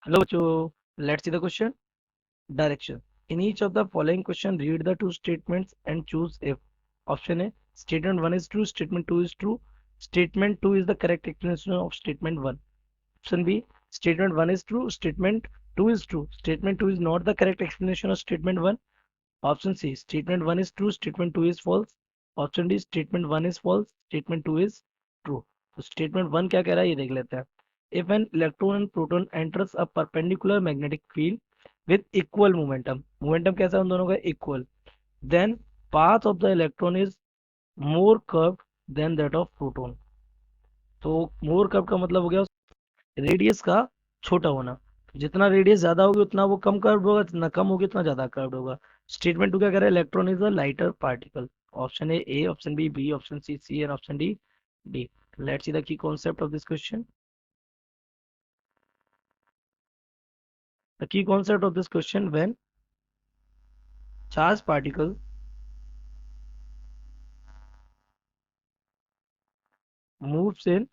Hello, bachcho. Let's see the question. Direction. In each of the following question, read the two statements and choose if. Option A. Statement 1 is true. Statement 2 is true. Statement 2 is the correct explanation of statement 1. Option B. Statement 1 is true. Statement 2 is true. Statement 2 is not the correct explanation of statement 1. Option C. Statement 1 is true. Statement 2 is false. Option D. Statement 1 is false. Statement 2 is true. तो statement 1 क्या कह रहा है ये देख लेते हैं. If an electron and proton enters a perpendicular magnetic field with equal momentum, momentum कैसा है उन दोनों का equal, then path of the electron is more curved than that of proton. तो more curved का मतलब हो गया रेडियस का छोटा होना. जितना रेडियस ज्यादा होगी उतना वो कम कर्व होगा, जितना कम होगी उतना ज्यादा कर्व होगा. स्टेटमेंट टू क्या कह रहा है, electron is a lighter particle. Option A, option B, option C and option D. Let's see the key concept of this question. The key concept of this question: when charged particle moves in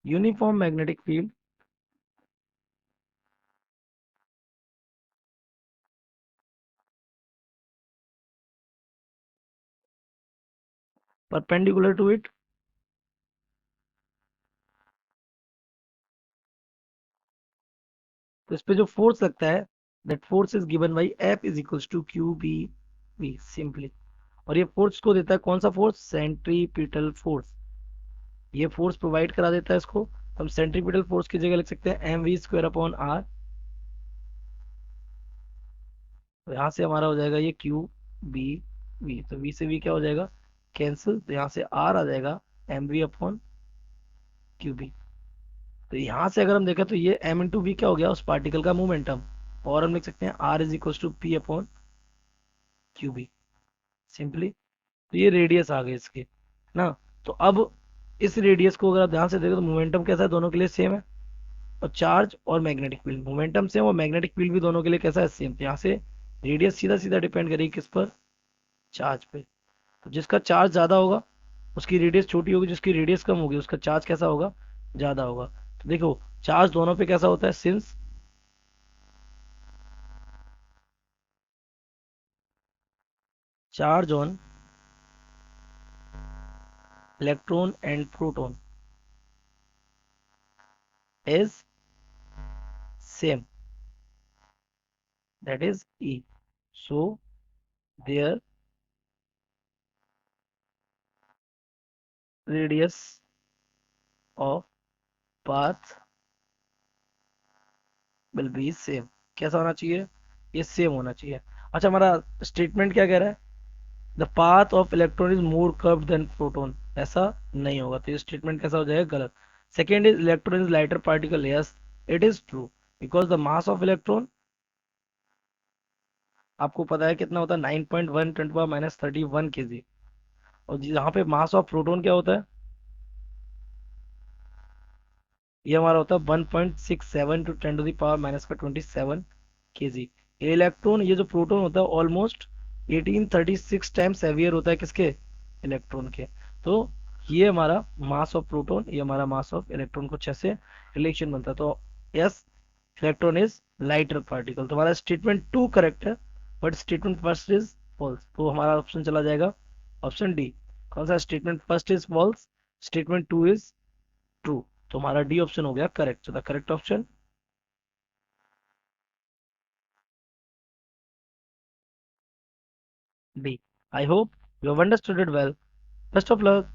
uniform magnetic field perpendicular to it, तो इस पे जो force लगता है, that force is given by F is equals to Q B V simply. और ये force को देता है कौन सा फोर्स, सेंट्रीपिटल फोर्स. ये फोर्स प्रोवाइड करा देता है इसको. तो हम सेंट्रीपिटल फोर्स की जगह लिख सकते हैं M V square upon R. तो यहाँ से हमारा हो जाएगा ये क्यू बी वी. तो वी से वी क्या हो जाएगा, कैंसिल. तो यहाँ से आर आ जाएगा M V upon Q B. तो यहाँ से अगर हम देखें तो ये एम इंटू वी क्या हो गया, उस पार्टिकल का मोमेंटम. और हम लिख सकते हैं R is equal to P upon Q B simply. तो ये रेडियस आ गई इसकी ना. तो अब इस रेडियस को अगर आप ध्यान से देखें तो मोमेंटम कैसा है, दोनों के लिए सेम है. और चार्ज और मैग्नेटिक फील्ड, मोमेंटम सेम और मैग्नेटिक फील्ड भी दोनों के लिए कैसा है, सेम. तो यहाँ से रेडियस सीधा सीधा डिपेंड करेगी किस पर, चार्ज पे. तो जिसका चार्ज ज्यादा होगा उसकी रेडियस छोटी होगी, जिसकी रेडियस कम होगी उसका चार्ज कैसा होगा, ज्यादा होगा. तो देखो चार्ज दोनों पे कैसा होता है, since charge on electron and proton is same, that is E. So their radius of path will be same. कैसा होना चाहिए, ये सेम होना चाहिए. अच्छा हमारा स्टेटमेंट क्या कह रहा है, the path of electron is more curve than proton. ऐसा नहीं होगा, तो ये स्टेटमेंट कैसा हो जाएगा, गलत. Second is electron is lighter particle. Yes it is true because the mass of electron आपको पता है कितना होता है, 9.1 ten to power minus 31 kg. और यहाँ पे मास ऑफ प्रोटॉन क्या होता है, ये हमारा होता है 1.67 to 10 to the power minus का 27 kg. ये इलेक्ट्रॉन, ये जो प्रोटॉन होता है ऑलमोस्ट 1836 टाइम्स हैवियर होता है किसके, इलेक्ट्रॉन के. तो ये हमारा मास ऑफ प्रोटॉन, ये हमारा मास ऑफ इलेक्ट्रॉन, कुछ ऐसे रिलेशन बनता है. तो yes electron is lighter particle. तो हमारा स्टेटमेंट टू करेक्ट है but statement first is false. तो हमारा ऑप्शन चला जाएगा ऑप्शन डी. कौन सा, statement first is false, statement two is true. तो हमारा डी ऑप्शन हो गया correct. So the correct option D. I hope you have understood it well. Best of luck.